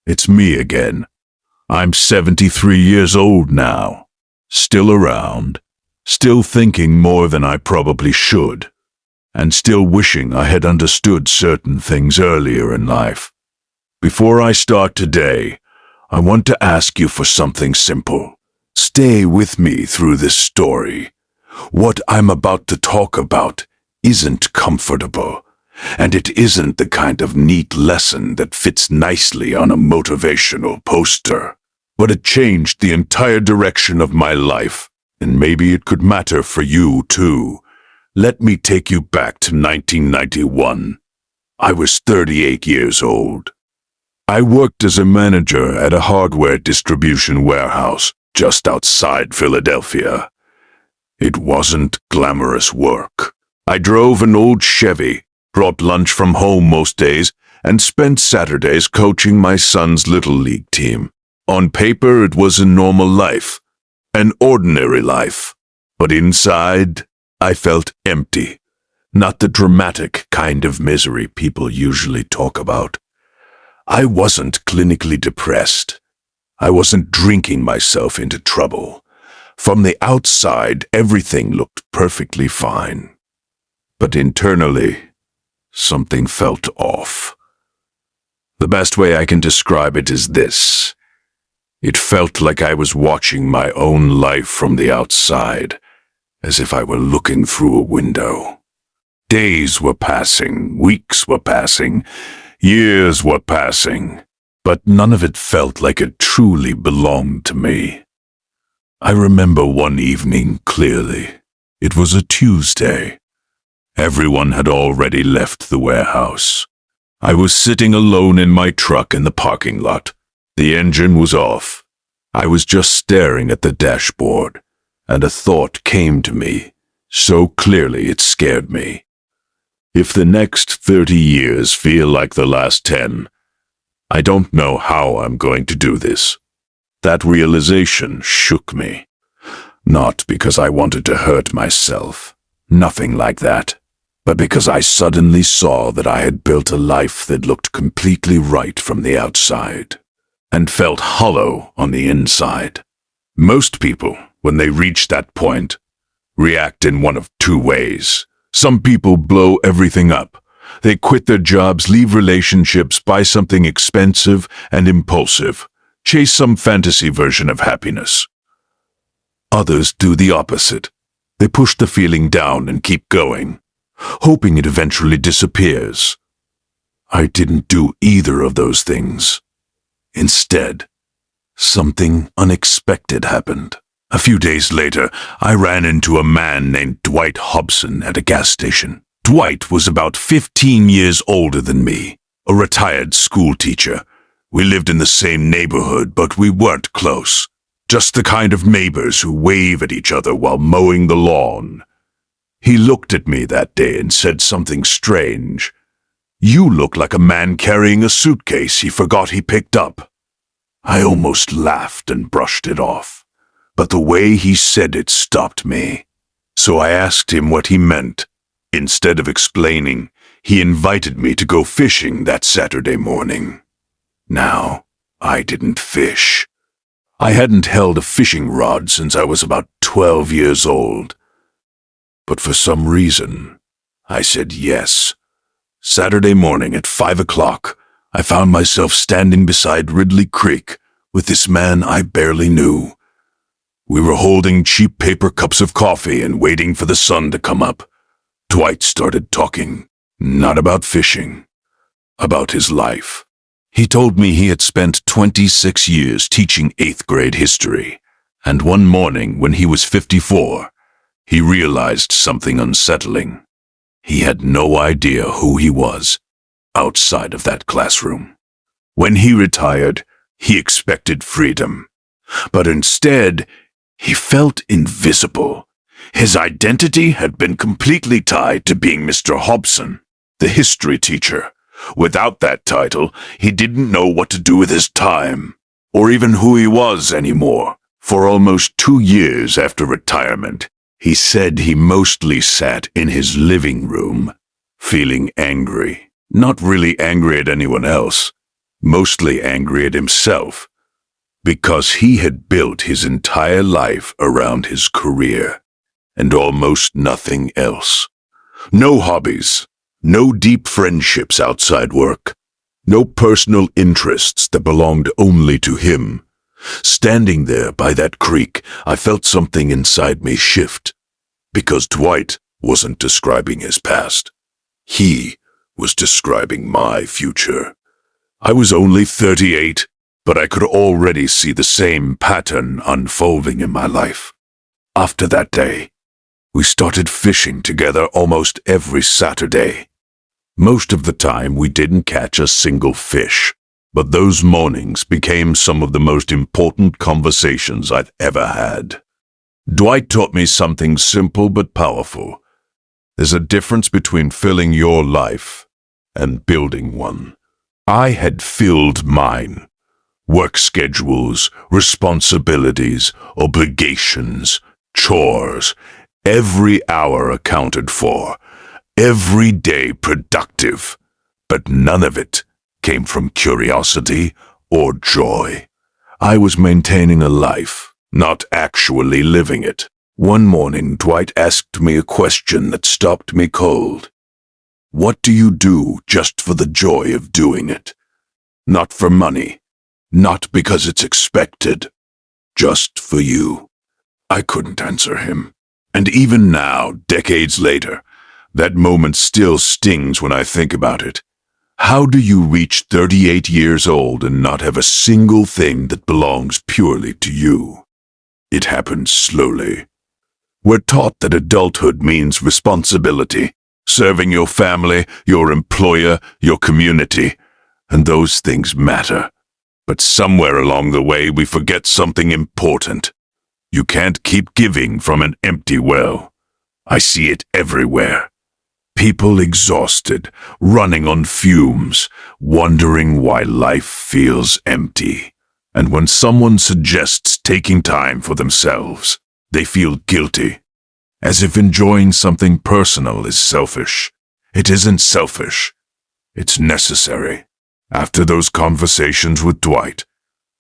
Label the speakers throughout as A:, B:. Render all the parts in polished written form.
A: It's me again. I'm 73 years old now. Still around. Still thinking more than I probably should. And still wishing I had understood certain things earlier in life. Before I start today, I want to ask you for something simple. Stay with me through this story. What I'm about to talk about isn't comfortable, and it isn't the kind of neat lesson that fits nicely on a motivational poster. But it changed the entire direction of my life, and maybe it could matter for you too. Let me take you back to 1991. I was 38 years old. I worked as a manager at a hardware distribution warehouse just outside Philadelphia. It wasn't glamorous work. I drove an old Chevy, brought lunch from home most days, and spent Saturdays coaching my son's Little League team. On paper, it was a normal life, an ordinary life. But inside, I felt empty. Not the dramatic kind of misery people usually talk about. I wasn't clinically depressed. I wasn't drinking myself into trouble. From the outside, everything looked perfectly fine. But internally, something felt off. The best way I can describe it is this. It felt like I was watching my own life from the outside, as if I were looking through a window. Days were passing, weeks were passing, years were passing, but none of it felt like it truly belonged to me. I remember one evening clearly. It was a Tuesday. Everyone had already left the warehouse. I was sitting alone in my truck in the parking lot. The engine was off. I was just staring at the dashboard, and a thought came to me, so clearly it scared me. If the next 30 years feel like the last 10, I don't know how I'm going to do this. That realization shook me. Not because I wanted to hurt myself, nothing like that, but because I suddenly saw that I had built a life that looked completely right from the outside, and felt hollow on the inside. Most people, when they reach that point, react in one of two ways. Some people blow everything up. They quit their jobs, leave relationships, buy something expensive and impulsive, chase some fantasy version of happiness. Others do the opposite. They push the feeling down and keep going, hoping it eventually disappears. I didn't do either of those things. Instead, something unexpected happened. A few days later, I ran into a man named Dwight Hobson at a gas station. Dwight was about 15 years older than me, a retired school teacher. We lived in the same neighborhood, but we weren't close. Just the kind of neighbors who wave at each other while mowing the lawn. He looked at me that day and said something strange. "You look like a man carrying a suitcase he forgot he picked up." I almost laughed and brushed it off, but the way he said it stopped me. So I asked him what he meant. Instead of explaining, he invited me to go fishing that Saturday morning. Now, I didn't fish. I hadn't held a fishing rod since I was about 12 years old. But for some reason, I said yes. Saturday morning at 5 o'clock, I found myself standing beside Ridley Creek with this man I barely knew. We were holding cheap paper cups of coffee and waiting for the sun to come up. Dwight started talking, not about fishing, about his life. He told me he had spent 26 years teaching 8th grade history, and one morning when he was 54, he realized something unsettling. He had no idea who he was outside of that classroom. When he retired, he expected freedom, but instead, he felt invisible. His identity had been completely tied to being Mr. Hobson, the history teacher. Without that title, he didn't know what to do with his time, or even who he was anymore. For almost 2 years after retirement, he said he mostly sat in his living room, feeling angry. Not really angry at anyone else, mostly angry at himself, because he had built his entire life around his career, and almost nothing else. No hobbies, no deep friendships outside work, no personal interests that belonged only to him. Standing there by that creek, I felt something inside me shift, because Dwight wasn't describing his past. He was describing my future. I was only 38, but I could already see the same pattern unfolding in my life. After that day, we started fishing together almost every Saturday. Most of the time, we didn't catch a single fish, but those mornings became some of the most important conversations I've ever had. Dwight taught me something simple but powerful. There's a difference between filling your life and building one. I had filled mine. Work schedules, responsibilities, obligations, chores, every hour accounted for, every day productive, but none of it came from curiosity or joy. I was maintaining a life, not actually living it. One morning, Dwight asked me a question that stopped me cold. What do you do just for the joy of doing it? Not for money, not because it's expected, just for you. I couldn't answer him. And even now, decades later, that moment still stings when I think about it. How do you reach 38 years old and not have a single thing that belongs purely to you? It happens slowly. We're taught that adulthood means responsibility, serving your family, your employer, your community, and those things matter. But somewhere along the way, we forget something important. You can't keep giving from an empty well. I see it everywhere. People exhausted, running on fumes, wondering why life feels empty. And when someone suggests taking time for themselves, they feel guilty, as if enjoying something personal is selfish. It isn't selfish. It's necessary. After those conversations with Dwight,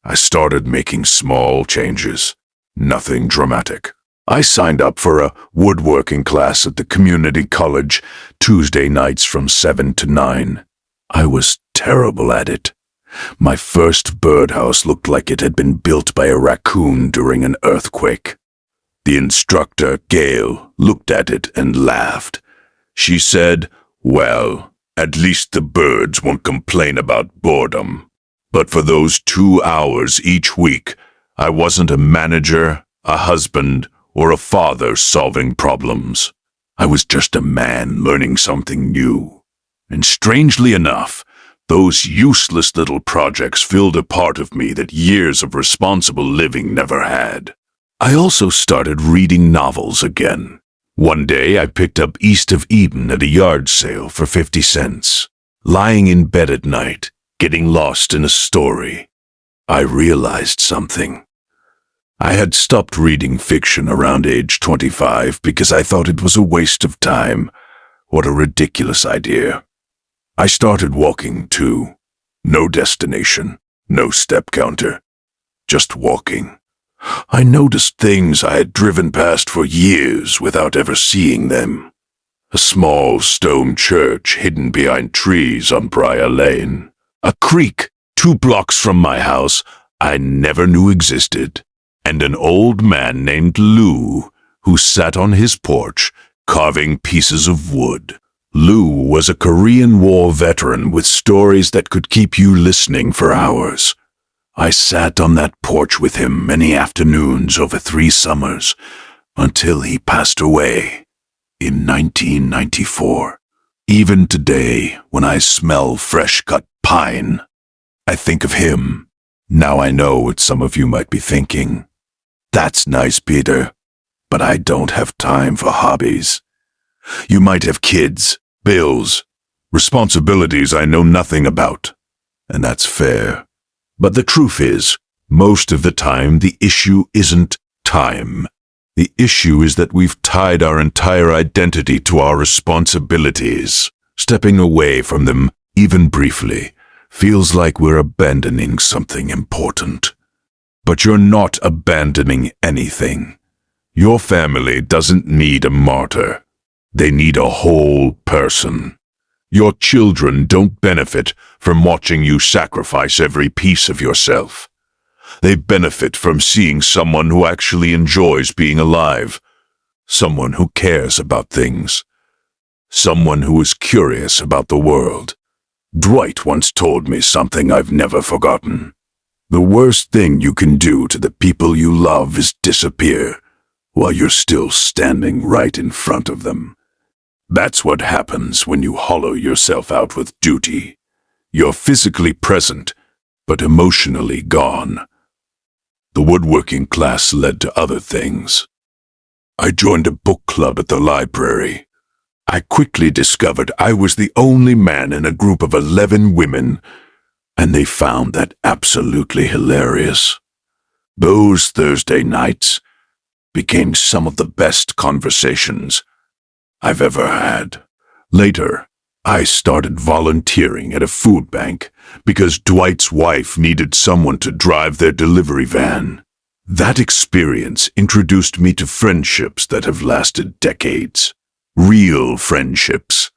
A: I started making small changes. Nothing dramatic. I signed up for a woodworking class at the community college Tuesday nights from 7 to 9. I was terrible at it. My first birdhouse looked like it had been built by a raccoon during an earthquake. The instructor, Gail, looked at it and laughed. She said, "Well, at least the birds won't complain about boredom." But for those 2 hours each week, I wasn't a manager, a husband, or a father solving problems. I was just a man learning something new. And strangely enough, those useless little projects filled a part of me that years of responsible living never had. I also started reading novels again. One day I picked up East of Eden at a yard sale for 50 cents. Lying in bed at night, getting lost in a story, I realized something. I had stopped reading fiction around age 25 because I thought it was a waste of time. What a ridiculous idea. I started walking too. No destination, no step counter, just walking. I noticed things I had driven past for years without ever seeing them. A small stone church hidden behind trees on Briar Lane. A creek 2 blocks from my house I never knew existed. And an old man named Lou who sat on his porch carving pieces of wood. Lou was a Korean War veteran with stories that could keep you listening for hours. I sat on that porch with him many afternoons over 3 summers until he passed away in 1994. Even today, when I smell fresh-cut pine, I think of him. Now I know what some of you might be thinking. That's nice, Peter, but I don't have time for hobbies. You might have kids, bills, responsibilities I know nothing about, and that's fair. But the truth is, most of the time the issue isn't time. The issue is that we've tied our entire identity to our responsibilities. Stepping away from them, even briefly, Feels like we're abandoning something important. But you're not abandoning anything. Your family doesn't need a martyr. They need a whole person. Your children don't benefit from watching you sacrifice every piece of yourself. They benefit from seeing someone who actually enjoys being alive, someone who cares about things, someone who is curious about the world. Dwight once told me something I've never forgotten. The worst thing you can do to the people you love is disappear while you're still standing right in front of them. That's what happens when you hollow yourself out with duty. You're physically present, but emotionally gone. The woodworking class led to other things. I joined a book club at the library. I quickly discovered I was the only man in a group of 11 women, and they found that absolutely hilarious. Those Thursday nights became some of the best conversations I've ever had. Later, I started volunteering at a food bank because Dwight's wife needed someone to drive their delivery van. That experience introduced me to friendships that have lasted decades. Real friendships.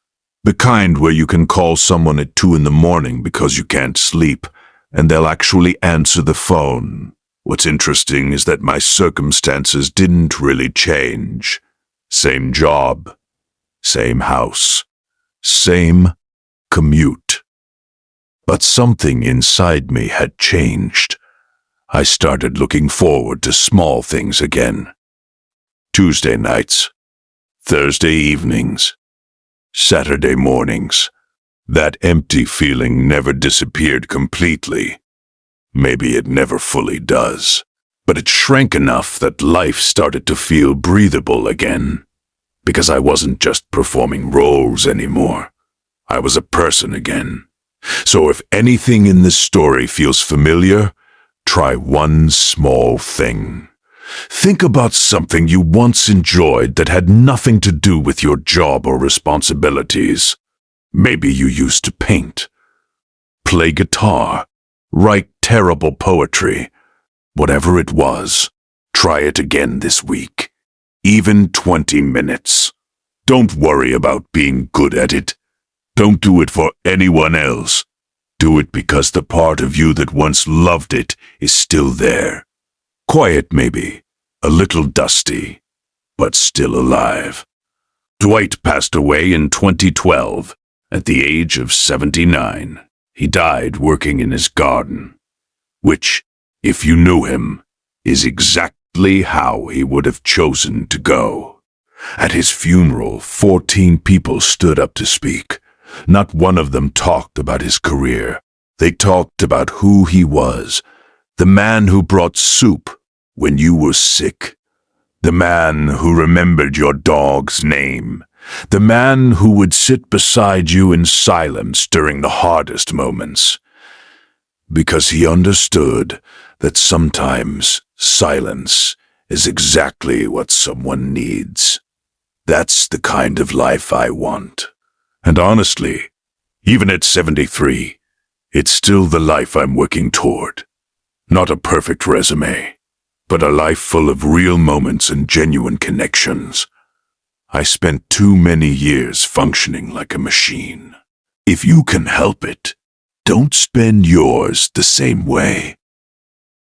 A: The kind where you can call someone at 2 a.m. because you can't sleep, and they'll actually answer the phone. What's interesting is that my circumstances didn't really change. Same job, same house, same commute. But something inside me had changed. I started looking forward to small things again. Tuesday nights, Thursday evenings, Saturday mornings. That empty feeling never disappeared completely. Maybe it never fully does, but it shrank enough that life started to feel breathable again. Because I wasn't just performing roles anymore. I was a person again. So if anything in this story feels familiar, try one small thing. Think about something you once enjoyed that had nothing to do with your job or responsibilities. Maybe you used to paint, play guitar, write terrible poetry. Whatever it was, try it again this week. Even 20 minutes. Don't worry about being good at it. Don't do it for anyone else. Do it because the part of you that once loved it is still there. Quiet maybe, a little dusty, but still alive. Dwight passed away in 2012 at the age of 79. He died working in his garden, which, if you knew him, is exactly how he would have chosen to go. At his funeral, 14 people stood up to speak. Not one of them talked about his career. They talked about who he was. The man who brought soup when you were sick. The man who remembered your dog's name. The man who would sit beside you in silence during the hardest moments. Because he understood that sometimes silence is exactly what someone needs. That's the kind of life I want. And honestly, even at 73, it's still the life I'm working toward. Not a perfect resume, but a life full of real moments and genuine connections. I spent too many years functioning like a machine. If you can help it, don't spend yours the same way.